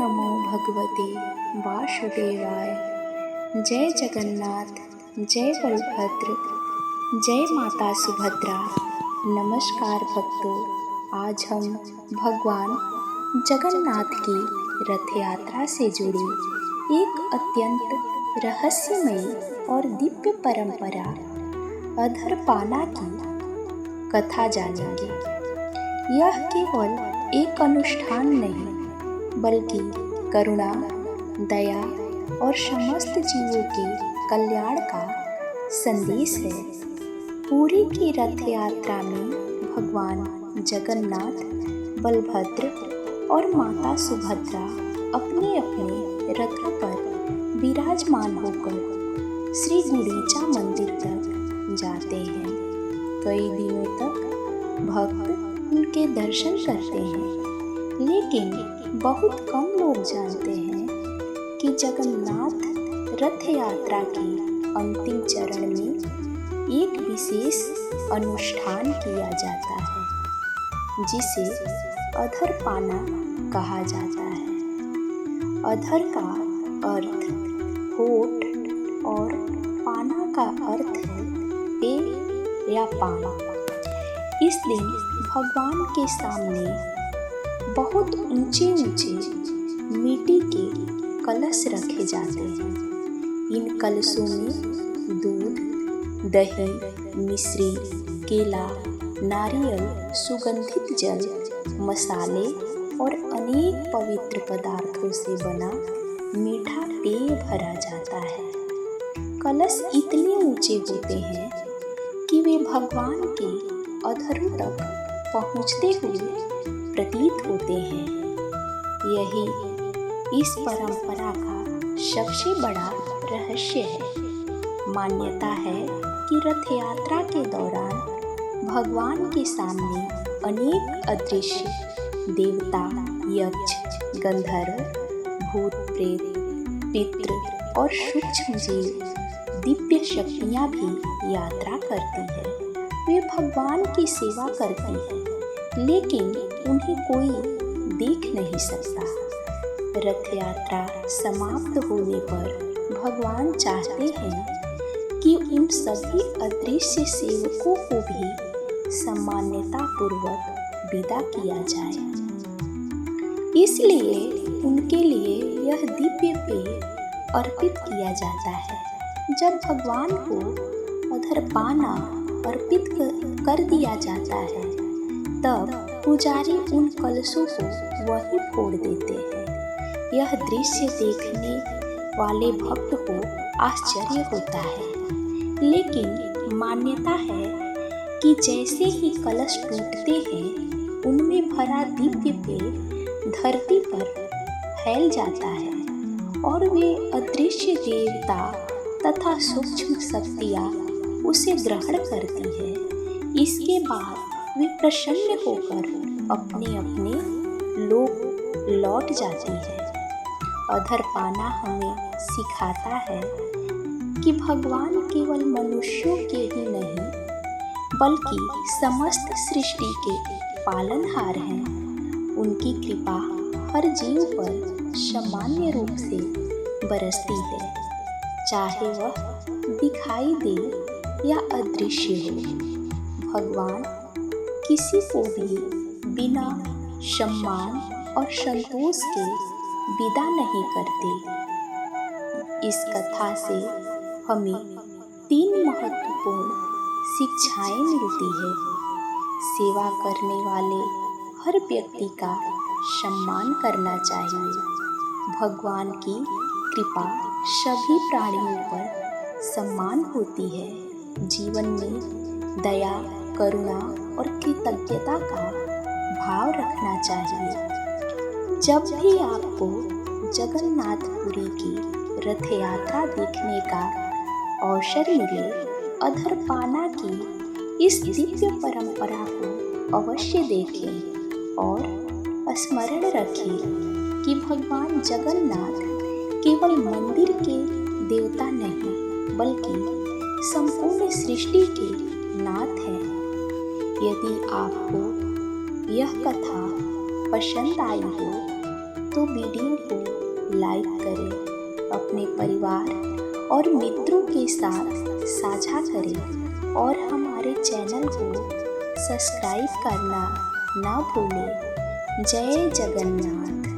नमो भगवते वासुदेवाय। जय जगन्नाथ, जय बलभद्र, जय माता सुभद्रा। नमस्कार भक्तों, आज हम भगवान जगन्नाथ की रथ यात्रा से जुड़ी एक अत्यंत रहस्यमयी और दिव्य परंपरा अधरपाना की कथा जानेंगे। यह केवल एक अनुष्ठान नहीं बल्कि करुणा, दया और समस्त जीवों के कल्याण का संदेश है। पुरी की रथ यात्रा में भगवान जगन्नाथ, बलभद्र और माता सुभद्रा अपने अपने रथों पर विराजमान होकर श्री गुंडीचा मंदिर तक जाते हैं। कई दिनों तक भक्त उनके दर्शन करते हैं, लेकिन बहुत कम लोग जानते हैं कि जगन्नाथ रथ यात्रा के अंतिम चरण में एक विशेष अनुष्ठान किया जाता है, जिसे अधरपाना कहा जाता है। अधर का अर्थ होठ और पाना का अर्थ है पेट या पान। इस दिन भगवान के सामने बहुत ऊंचे ऊंचे मिट्टी के कलश रखे जाते हैं। इन कलशों में दूध, दही, मिश्री, केला, नारियल, सुगंधित जल, मसाले और अनेक पवित्र पदार्थों से बना मीठा पेय भरा जाता है। कलश इतने ऊंचे होते हैं कि वे भगवान के अधरों तक पहुँचते हुए प्रतीत होते हैं। यही इस परंपरा का सबसे बड़ा रहस्य है। मान्यता है कि रथ यात्रा के दौरान भगवान के सामने अनेक अदृश्य देवता, यक्ष, गंधर्व, भूत, प्रेत, पितृ और सूक्ष्म जीव दिव्य शक्तियाँ भी यात्रा करती है। वे भगवान की सेवा करती हैं, लेकिन उन्हें कोई देख नहीं सकता। रथ यात्रा समाप्त होने पर भगवान चाहते हैं कि उन सभी अदृश्य सेवकों को भी सम्मानतापूर्वक विदा किया जाए। इसलिए उनके लिए यह दिव्य पेय अर्पित किया जाता है। जब भगवान को अधरपाना अर्पित कर दिया जाता है, तब पुजारी उन कलशों को वहीं फोड़ देते हैं। यह दृश्य देखने वाले भक्त को आश्चर्य होता है, लेकिन मान्यता है कि जैसे ही कलश टूटते हैं, उनमें भरा दिव्य पेय धरती पर फैल जाता है और वे अदृश्य देवता तथा सूक्ष्म शक्तियाँ उसे ग्रहण करती है। इसके बाद वे प्रसन्न होकर अपने अपने लोक लौट जाती है। अधरपाना हमें सिखाता है कि भगवान केवल मनुष्यों के ही नहीं बल्कि समस्त सृष्टि के पालनहार हैं। उनकी कृपा हर जीव पर सामान्य रूप से बरसती है, चाहे वह दिखाई दे या अदृश्य हो। भगवान किसी को भी बिना सम्मान और संतोष के विदा नहीं करते। इस कथा से हमें 3 महत्वपूर्ण शिक्षाएं मिलती है। सेवा करने वाले हर व्यक्ति का सम्मान करना चाहिए। भगवान की कृपा सभी प्राणियों पर समान होती है। जीवन में दया, करुणा और कृतज्ञता का भाव रखना चाहिए। जब भी आपको जगन्नाथपुरी की रथ यात्रा देखने का अवसर मिले, अधरपाना की इस दिव्य परंपरा को अवश्य देखें और स्मरण रखें कि भगवान जगन्नाथ केवल मंदिर के देवता नहीं बल्कि संपूर्ण सृष्टि के नाथ हैं। यदि आपको यह कथा पसंद आई हो तो वीडियो को लाइक करें, अपने परिवार और मित्रों के साथ साझा करें और हमारे चैनल को सब्सक्राइब करना ना भूलें। जय जगन्नाथ।